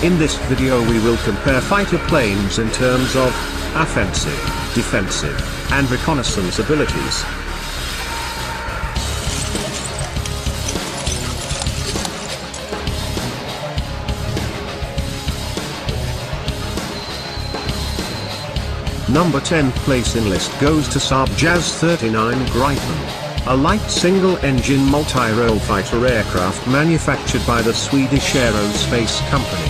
In this video we will compare fighter planes in terms of offensive, defensive, and reconnaissance abilities. Number 10 place in list goes to Saab JAS 39 Gripen, a light single-engine multi-role fighter aircraft manufactured by the Swedish Aerospace Company.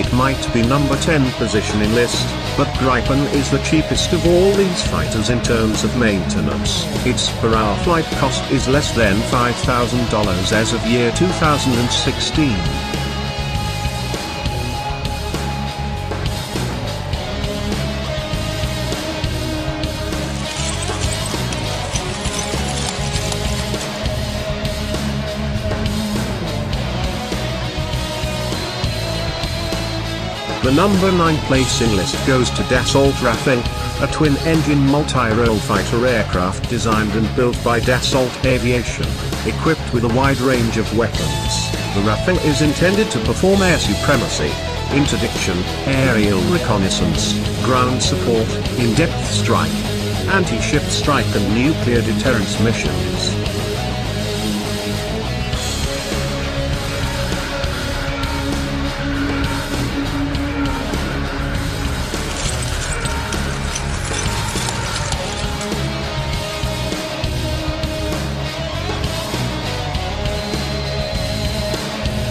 It might be number 10 position in list, but Gripen is the cheapest of all these fighters in terms of maintenance. Its per hour flight cost is less than $5,000 as of year 2016. The number 9 place in list goes to Dassault Rafale, a twin-engine multi-role fighter aircraft designed and built by Dassault Aviation, equipped with a wide range of weapons. The Rafale is intended to perform air supremacy, interdiction, aerial reconnaissance, ground support, in-depth strike, anti-ship strike and nuclear deterrence missions.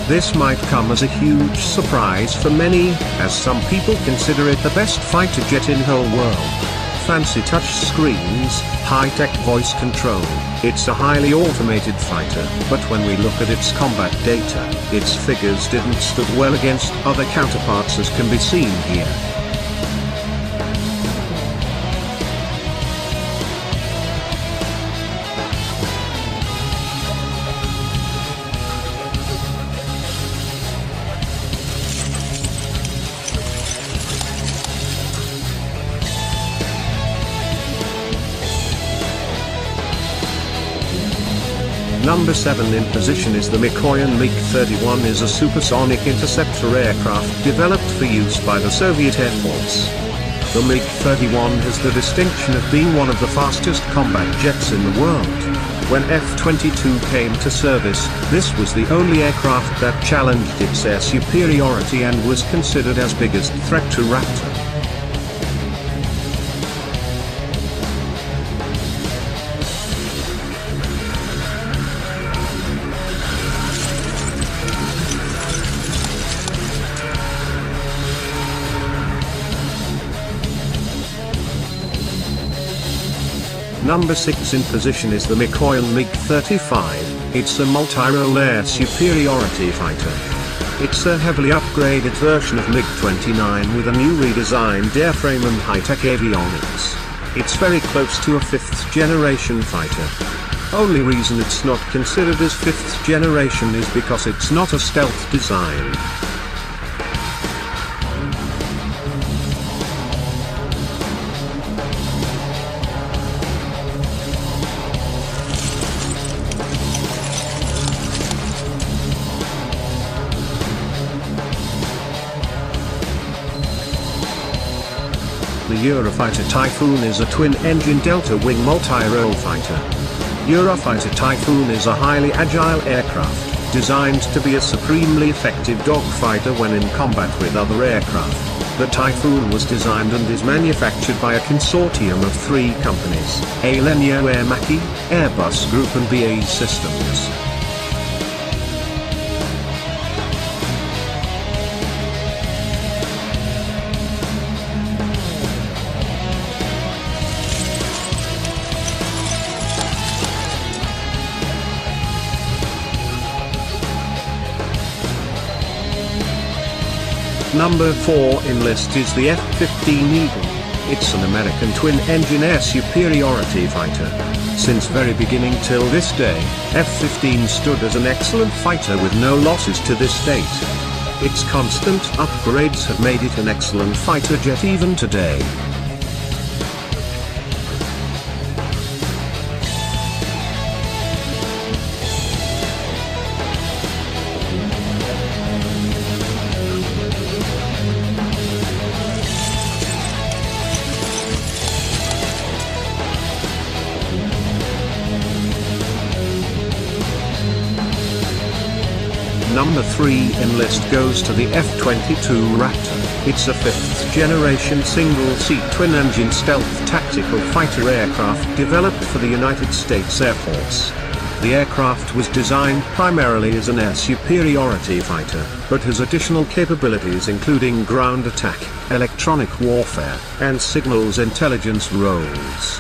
This might come as a huge surprise for many, as some people consider it the best fighter jet in whole world. Fancy touch screens, high-tech voice control, it's a highly automated fighter, but when we look at its combat data, its figures didn't stood well against other counterparts as can be seen here. Number 7 in position is the Mikoyan MiG-31 is a supersonic interceptor aircraft developed for use by the Soviet Air Force. The MiG-31 has the distinction of being one of the fastest combat jets in the world. When F-22 came to service, this was the only aircraft that challenged its air superiority and was considered as biggest threat to Raptor. Number 6 in position is the Mikoyan MiG-35, it's a multi-role air superiority fighter. It's a heavily upgraded version of MiG-29 with a new redesigned airframe and high-tech avionics. It's very close to a 5th generation fighter. Only reason it's not considered as 5th generation is because it's not a stealth design. The Eurofighter Typhoon is a twin-engine delta-wing multi-role fighter. Eurofighter Typhoon is a highly agile aircraft, designed to be a supremely effective dogfighter when in combat with other aircraft. The Typhoon was designed and is manufactured by a consortium of 3 companies, Alenia Aermacchi, Airbus Group and BAE Systems. Number 4 in list is the F-15 Eagle. It's an American twin-engine air superiority fighter. Since very beginning till this day, F-15 stood as an excellent fighter with no losses to this date. Its constant upgrades have made it an excellent fighter jet even today. Number 3 in list goes to the F-22 Raptor. It's a 5th generation single-seat twin-engine stealth tactical fighter aircraft developed for the United States Air Force. The aircraft was designed primarily as an air superiority fighter, but has additional capabilities including ground attack, electronic warfare, and signals intelligence roles.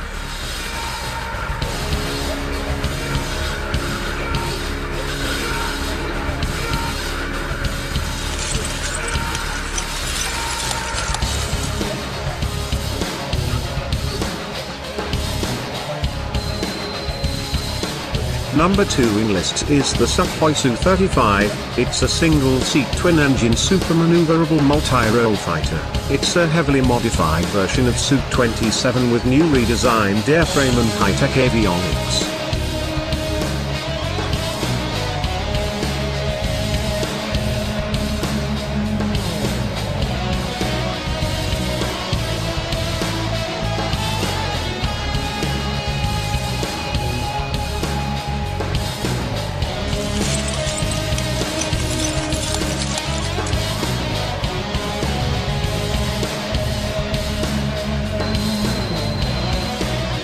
Number 2 in list is the Sukhoi Su-35. It's a single-seat twin-engine super-maneuverable multi-role fighter. It's a heavily modified version of Su-27 with new redesigned airframe and high-tech avionics.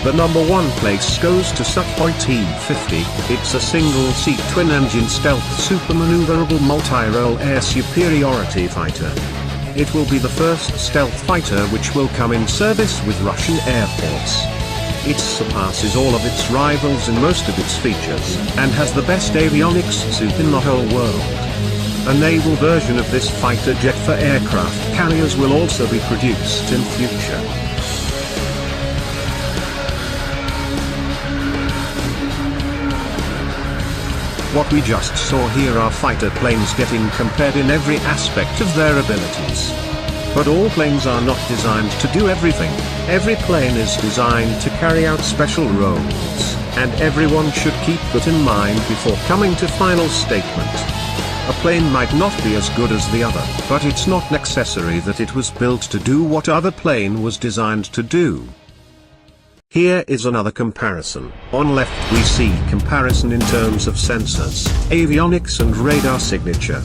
The number 1 place goes to Sukhoi T-50. It's a single-seat twin-engine stealth super-maneuverable multi-role air superiority fighter. It will be the first stealth fighter which will come in service with Russian Air Force. It surpasses all of its rivals in most of its features, and has the best avionics suit in the whole world. A naval version of this fighter jet for aircraft carriers will also be produced in future. What we just saw here are fighter planes getting compared in every aspect of their abilities. But all planes are not designed to do everything. Every plane is designed to carry out special roles, and everyone should keep that in mind before coming to final statement. A plane might not be as good as the other, but it's not necessary that it was built to do what other plane was designed to do. Here is another comparison. On left we see comparison in terms of sensors, avionics and radar signature.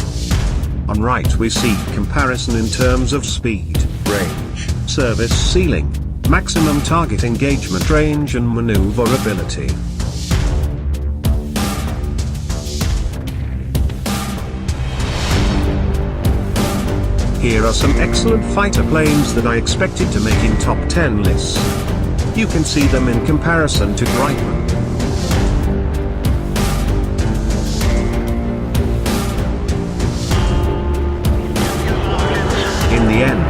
On right we see comparison in terms of speed, range, service ceiling, maximum target engagement range and maneuverability. Here are some excellent fighter planes that I expected to make in top 10 lists. You can see them in comparison to Gripen. In the end,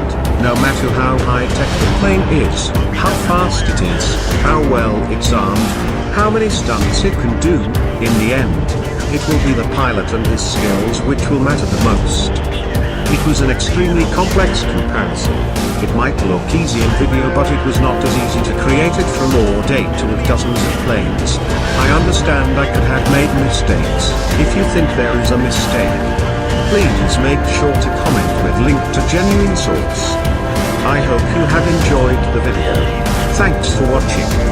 no matter how high-tech the plane is, how fast it is, how well it's armed, how many stunts it can do, in the end, it will be the pilot and his skills which will matter the most. It was an extremely complex comparison. It might look easy in video, but it was not as easy to create it from raw data with dozens of planes. I understand I could have made mistakes. If you think there is a mistake, please make sure to comment with link to genuine source. I hope you have enjoyed the video. Thanks for watching.